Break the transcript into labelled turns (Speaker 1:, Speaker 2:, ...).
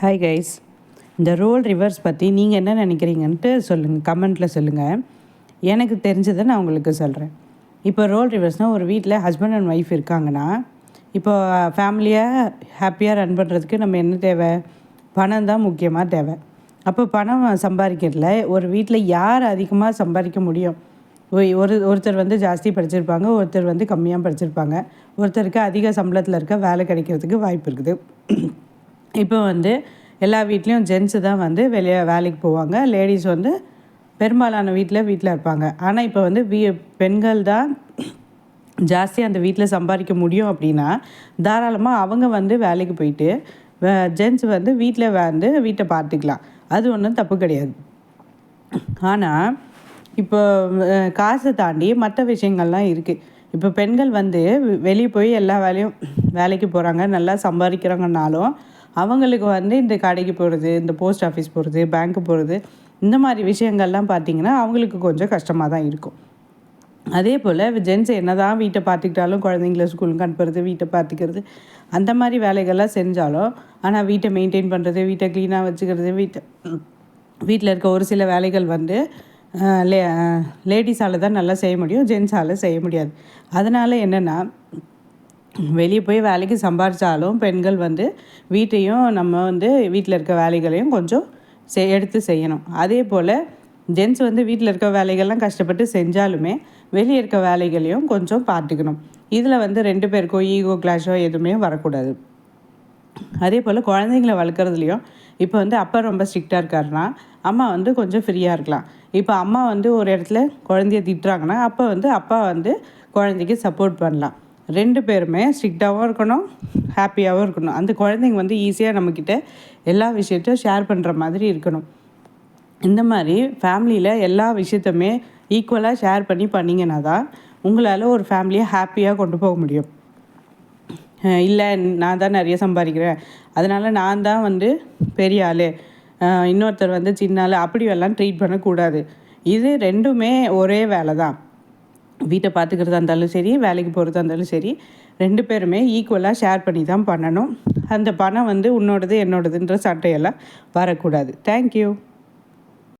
Speaker 1: Hi guys, இந்த role reverse பற்றி நீங்கள் என்ன நினைக்கிறீங்கன்ட்டு சொல்லுங்கள், கமெண்ட்டில் சொல்லுங்கள். எனக்கு தெரிஞ்சதை நான் உங்களுக்கு சொல்கிறேன். இப்போ ரோல் ரிவர்ஸ்னால் ஒரு வீட்டில் ஹஸ்பண்ட் அண்ட் ஒய்ஃப் இருக்காங்கன்னா, இப்போ ஃபேமிலியாக ஹாப்பியாக ரன் பண்ணுறதுக்கு நம்ம என்ன தேவை? பணம் தான் முக்கியமாக தேவை. அப்போ பணம் சம்பாதிக்கிறதுல ஒரு வீட்டில் யார் அதிகமாக சம்பாதிக்க முடியும்? ஒருத்தர் வந்து ஜாஸ்தி படிச்சிருப்பாங்க, ஒருத்தர் வந்து கம்மியாக படிச்சிருப்பாங்க, ஒருத்தருக்கு அதிக சம்பளத்தில் இருக்க வேலை கிடைக்கிறதுக்கு வாய்ப்பு இருக்குது. இப்போ வந்து எல்லா வீட்லேயும் ஜென்ஸு தான் வந்து வேலைக்கு போவாங்க, லேடிஸ் வந்து பெரும்பாலான வீட்டில் இருப்பாங்க. ஆனால் இப்போ வந்து பெண்கள் தான் ஜாஸ்தி அந்த வீட்டில் சம்பாதிக்க முடியும் அப்படின்னா தாராளமாக அவங்க வந்து வேலைக்கு போயிட்டு ஜென்ஸ் வந்து வீட்டை பார்த்துக்கலாம். அது ஒன்றும் தப்பு கிடையாது. ஆனால் இப்போ காசை தாண்டி மற்ற விஷயங்கள்லாம் இருக்குது. இப்போ பெண்கள் வந்து வெளியே போய் எல்லா வேலைக்கு போகிறாங்க, நல்லா சம்பாதிக்கிறாங்கன்னாலும் அவங்களுக்கு வந்து இந்த கடைக்கு போகிறது, இந்த போஸ்ட் ஆஃபீஸ் போகிறது, பேங்க்கு போகிறது, இந்த மாதிரி விஷயங்கள்லாம் பார்த்திங்கன்னா அவங்களுக்கு கொஞ்சம் கஷ்டமாக தான் இருக்கும். அதே போல் ஜென்ஸ் என்ன தான் வீட்டை பார்த்துக்கிட்டாலும், குழந்தைங்கள ஸ்கூலுக்கு அனுப்புறது, வீட்டை பார்த்துக்கிறது, அந்த மாதிரி வேலைகள்லாம் செஞ்சாலும், ஆனால் வீட்டை மெயின்டைன் பண்ணுறது, வீட்டை க்ளீனாக வச்சுக்கிறது, வீட்டில் இருக்க ஒரு சில வேலைகள் வந்து லேடிஸால் தான் நல்லா செய்ய முடியும், ஜென்ஸால் செய்ய முடியாது. அதனால் என்னென்னா, வெளியே போய் வேலைக்கு சம்பாதிச்சாலும் பெண்கள் வந்து வீட்டையும் நம்ம வந்து வீட்டில் இருக்க வேலைகளையும் கொஞ்சம் எடுத்து செய்யணும். அதே போல் ஜென்ஸ் வந்து வீட்டில் இருக்க வேலைகள்லாம் கஷ்டப்பட்டு செஞ்சாலுமே வெளியே இருக்க வேலைகளையும் கொஞ்சம் பார்த்துக்கணும். இதில் வந்து 2 பேருக்கும் ஈகோ கிளாஷோ எதுவுமே வரக்கூடாது. அதே போல் குழந்தைங்கள வளர்க்குறதுலையும் இப்போ வந்து அப்பா ரொம்ப ஸ்ட்ரிக்டாக இருக்காருன்னா அம்மா வந்து கொஞ்சம் ஃப்ரீயாக இருக்கலாம். இப்போ அம்மா வந்து ஒரு இடத்துல குழந்தைய திட்டுறாங்கன்னா அப்போ வந்து அப்பா வந்து குழந்தைக்கு சப்போர்ட் பண்ணலாம். 2 பேருமே ஸ்ட்ரிக்டாகவும் இருக்கணும், ஹாப்பியாகவும் இருக்கணும். அந்த குழந்தைங்க வந்து ஈஸியாக நம்மக்கிட்ட எல்லா விஷயத்தையும் ஷேர் பண்ணுற மாதிரி இருக்கணும். இந்த மாதிரி ஃபேமிலியில் எல்லா விஷயத்தையுமே ஈக்குவலாக ஷேர் பண்ணிங்கன்னா தான் உங்களால் ஒரு ஃபேமிலியை ஹாப்பியாக கொண்டு போக முடியும். இல்லை நான் தான் நிறைய சம்பாதிக்கிறேன், அதனால் நான் தான் வந்து பெரிய ஆள், இன்னொருத்தர் வந்து சின்ன ஆள், அப்படியெல்லாம் ட்ரீட் பண்ணக்கூடாது. இது 2மே ஒரே வேலை தான். வீட்டை பார்த்துக்கிறதா இருந்தாலும் சரி, வேலைக்கு போகிறதா இருந்தாலும் சரி, 2 பேருமே ஈக்குவலாக ஷேர் பண்ணி தான் பண்ணணும். அந்த பணம் வந்து உன்னோடது என்னோடதுன்ற சட்டையெல்லாம் வரக்கூடாது. தேங்க்யூ.